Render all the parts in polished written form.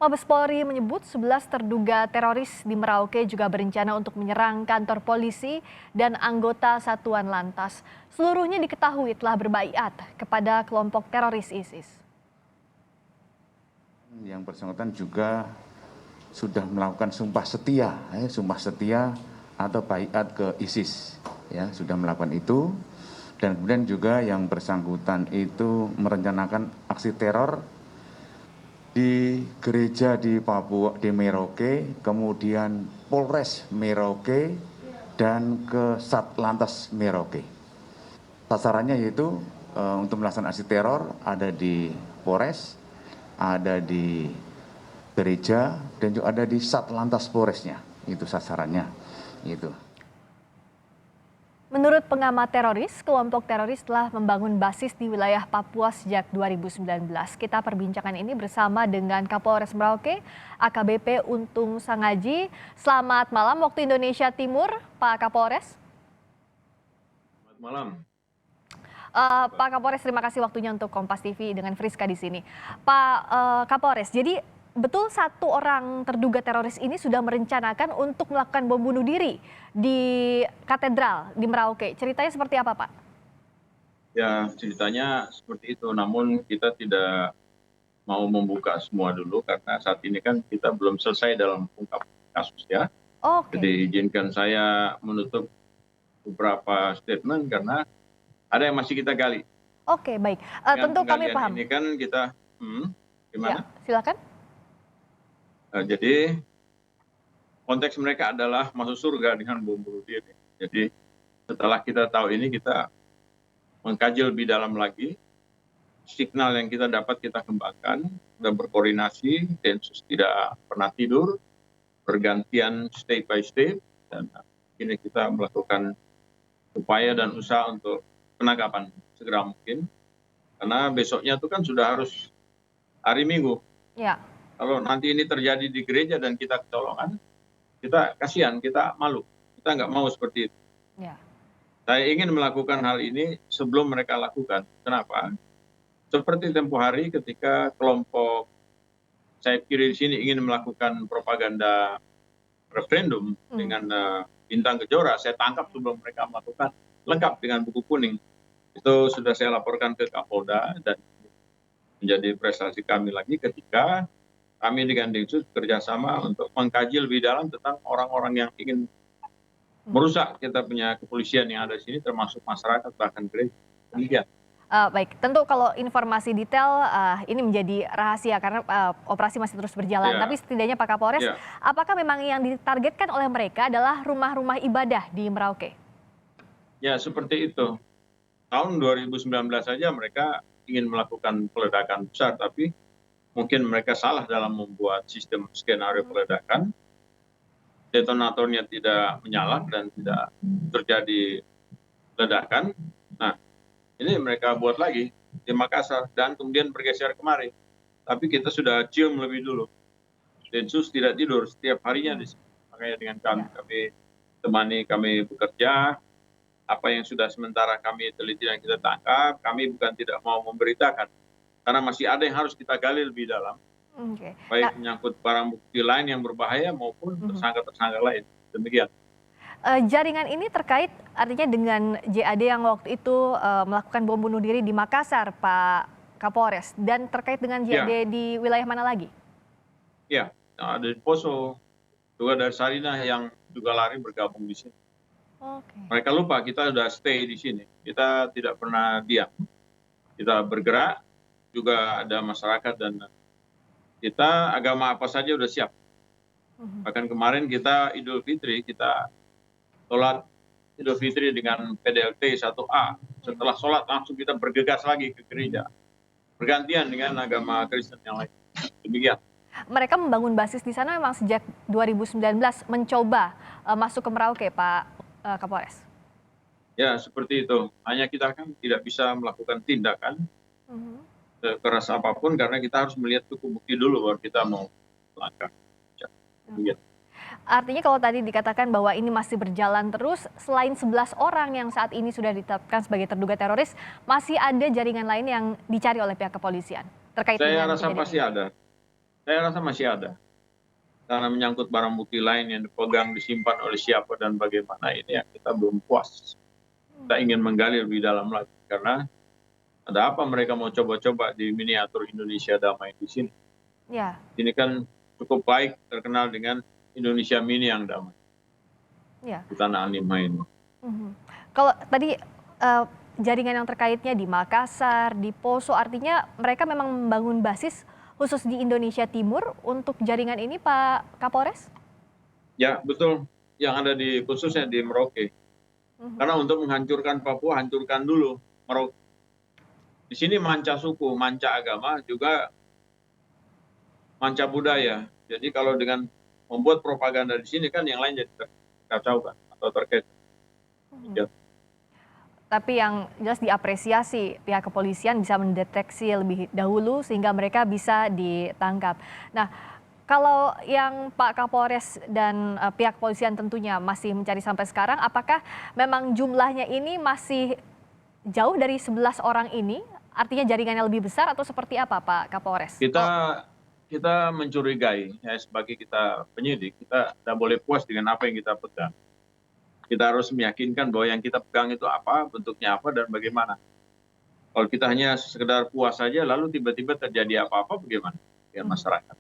Mabes Polri menyebut 11 terduga teroris di Merauke juga berencana untuk menyerang kantor polisi dan anggota Satuan Lantas. Seluruhnya diketahui telah berbaiat kepada kelompok teroris ISIS. Yang bersangkutan juga sudah melakukan sumpah setia atau baiat ke ISIS, ya sudah melakukan itu. Dan kemudian juga yang bersangkutan itu merencanakan aksi teror di gereja di Papua, di Merauke, kemudian Polres Merauke, dan ke Satlantas Merauke. Sasarannya yaitu untuk melaksanakan aksi teror ada di Polres, ada di gereja, dan juga ada di Satlantas Polresnya. Itu sasarannya. Itu. Menurut pengamat teroris, kelompok teroris telah membangun basis di wilayah Papua sejak 2019. Kita perbincangan ini bersama dengan Kapolres Merauke, AKBP Untung Sangaji. Selamat malam waktu Indonesia Timur, Pak Kapolres. Selamat malam. Pak Kapolres, terima kasih waktunya untuk Kompas TV dengan Friska di sini. Pak Kapolres, jadi betul satu orang terduga teroris ini sudah merencanakan untuk melakukan bom bunuh diri di katedral di Merauke. Ceritanya seperti apa, Pak? Ya, ceritanya seperti itu. Namun kita tidak mau membuka semua dulu karena saat ini kan kita belum selesai dalam mengungkap kasus ya. Oke. Jadi izinkan saya menutup beberapa statement karena ada yang masih kita gali. Oke, baik. Tentu kami paham. Ini kan kita, gimana? Ya, silakan. Jadi konteks mereka adalah masuk surga dengan bom bunuh diri. Jadi setelah kita tahu ini kita mengkaji lebih dalam lagi. Signal yang kita dapat kita kembangkan dan berkoordinasi. Densus tidak pernah tidur, bergantian state by state, dan ini kita melakukan upaya dan usaha untuk penangkapan segera mungkin. Karena besoknya itu kan sudah harus hari Minggu. Ya. Kalau nanti ini terjadi di gereja dan kita kecolongan, kita kasihan, kita malu. Kita nggak mau seperti itu. Ya. Saya ingin melakukan hal ini sebelum mereka lakukan. Kenapa? Seperti tempo hari ketika kelompok sayap kiri di sini ingin melakukan propaganda referendum dengan bintang kejora, saya tangkap sebelum mereka melakukan, lengkap dengan buku kuning. Itu sudah saya laporkan ke Kapolda dan menjadi prestasi kami lagi ketika kami dengan Densus bekerjasama untuk mengkaji lebih dalam tentang orang-orang yang ingin merusak kita punya kepolisian yang ada di sini, termasuk masyarakat bahkan gereja. Demikian. Baik, tentu kalau informasi detail ini menjadi rahasia karena operasi masih terus berjalan. Tapi setidaknya Pak Kapolres, apakah memang yang ditargetkan oleh mereka adalah rumah-rumah ibadah di Merauke? Ya, seperti itu. Tahun 2019 saja mereka ingin melakukan peledakan besar, tapi mungkin mereka salah dalam membuat sistem skenario peledakan. Detonatornya tidak menyala dan tidak terjadi ledakan. Nah, ini mereka buat lagi di Makassar dan kemudian bergeser kemari. Tapi kita sudah cium lebih dulu. Densus tidak tidur setiap harinya di sini. Makanya dengan kami temani, kami bekerja. Apa yang sudah sementara kami teliti dan kita tangkap, kami bukan tidak mau memberitakan. Karena masih ada yang harus kita gali lebih dalam. Baik menyangkut barang bukti lain yang berbahaya maupun tersangka-tersangka lain. Demikian. Jaringan ini terkait artinya dengan JAD yang waktu itu melakukan bom bunuh diri di Makassar, Pak Kapolres, dan terkait dengan JAD di wilayah mana lagi? Ya, ada di Poso, juga dari Sarinah yang juga lari bergabung di sini. Mereka lupa kita sudah stay di sini, kita tidak pernah diam, kita bergerak, juga ada masyarakat dan kita agama apa saja sudah siap. Bahkan kemarin kita Idul Fitri, kita sholat Idul Fitri dengan PDLT 1A. Setelah sholat langsung kita bergegas lagi ke gereja. Bergantian dengan agama Kristen yang lain. Demikian. Mereka membangun basis di sana memang sejak 2019 mencoba masuk ke Merauke, Pak Kapolres. Ya, seperti itu. Hanya kita kan tidak bisa melakukan tindakan keras apapun karena kita harus melihat cukup bukti dulu baru kita mau melangkah. Demikian. Artinya kalau tadi dikatakan bahwa ini masih berjalan terus, selain 11 orang yang saat ini sudah ditetapkan sebagai terduga teroris, masih ada jaringan lain yang dicari oleh pihak kepolisian terkait Saya dengan rasa pasti ada. Saya rasa masih ada. Karena menyangkut barang bukti lain yang dipegang, disimpan oleh siapa dan bagaimana, ini ya kita belum puas. Kita ingin menggali lebih dalam lagi. Karena ada apa mereka mau coba-coba di miniatur Indonesia damai di sini. Ya. Ini kan cukup baik terkenal dengan Indonesia mini yang damai Ya. di tanah Anima ini. Kalau tadi jaringan yang terkaitnya di Makassar, di Poso, artinya mereka memang membangun basis khusus di Indonesia Timur untuk jaringan ini, Pak Kapolres? Ya betul, yang ada di khususnya di Merauke. Karena untuk menghancurkan Papua, hancurkan dulu Merauke. Di sini manca suku, manca agama, juga manca budaya. Jadi kalau dengan membuat propaganda di sini kan yang lain jadi terkacaukan atau terkait. Ya. Tapi yang jelas diapresiasi pihak kepolisian bisa mendeteksi lebih dahulu sehingga mereka bisa ditangkap. Nah, kalau yang Pak Kapolres dan pihak kepolisian tentunya masih mencari sampai sekarang, apakah memang jumlahnya ini masih jauh dari 11 orang ini? Artinya jaringannya lebih besar atau seperti apa, Pak Kapolres? Kita mencurigai, ya, sebagai kita penyidik, kita tidak boleh puas dengan apa yang kita pegang. Kita harus meyakinkan bahwa yang kita pegang itu apa, bentuknya apa, dan bagaimana. Kalau kita hanya sekedar puas saja, lalu tiba-tiba terjadi apa-apa, bagaimana dengan masyarakat?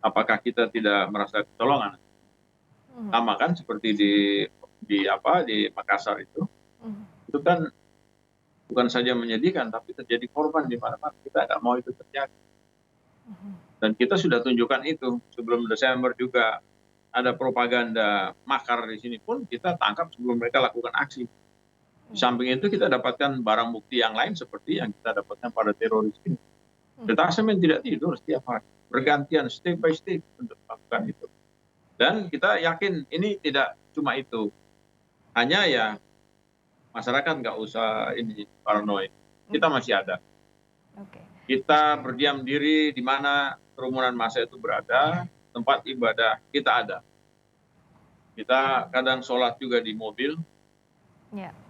Apakah kita tidak merasa ketolongan? Sama kan seperti di Makassar itu kan bukan saja menyedihkan, tapi terjadi korban di mana-mana. Kita nggak mau itu terjadi. Dan kita sudah tunjukkan itu sebelum Desember juga. Ada propaganda makar di sini pun kita tangkap sebelum mereka lakukan aksi. Di samping itu kita dapatkan barang bukti yang lain seperti yang kita dapatkan pada teroris ini. Detasemen tidak tidur setiap hari, bergantian step by step untuk melakukan itu. Dan kita yakin ini tidak cuma itu, hanya ya masyarakat nggak usah ini paranoid. Kita masih ada. Kita berdiam diri di mana kerumunan massa itu berada. Tempat ibadah kita ada. Kita kadang sholat juga di mobil.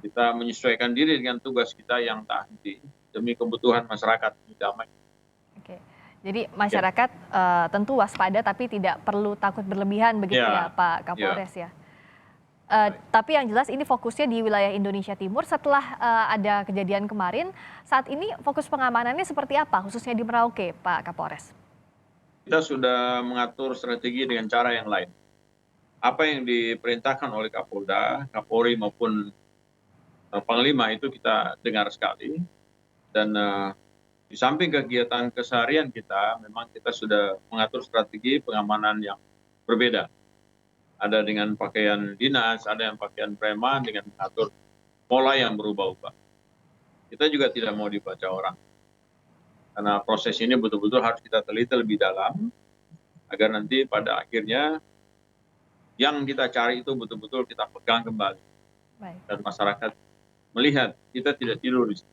Kita menyesuaikan diri dengan tugas kita yang tak henti demi kebutuhan masyarakat damai. Jadi masyarakat tentu waspada tapi tidak perlu takut berlebihan begitu ya Pak Kapolres ya. Tapi yang jelas ini fokusnya di wilayah Indonesia Timur. Setelah ada kejadian kemarin, saat ini fokus pengamanannya seperti apa khususnya di Merauke, Pak Kapolres? Kita sudah mengatur strategi dengan cara yang lain. Apa yang diperintahkan oleh Kapolda, Kapolri maupun Panglima itu kita dengar sekali. Dan di samping kegiatan keseharian kita, memang kita sudah mengatur strategi pengamanan yang berbeda. Ada dengan pakaian dinas, ada yang pakaian preman, dengan mengatur pola yang berubah-ubah. Kita juga tidak mau dibaca orang. Karena proses ini betul-betul harus kita teliti lebih dalam, agar nanti pada akhirnya yang kita cari itu betul-betul kita pegang kembali. Dan masyarakat melihat kita tidak tidur di sini.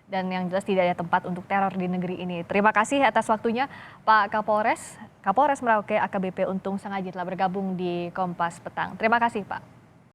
Dan yang jelas tidak ada tempat untuk teror di negeri ini. Terima kasih atas waktunya Pak Kapolres Merauke AKBP Untung Sangaji telah bergabung di Kompas Petang. Terima kasih Pak.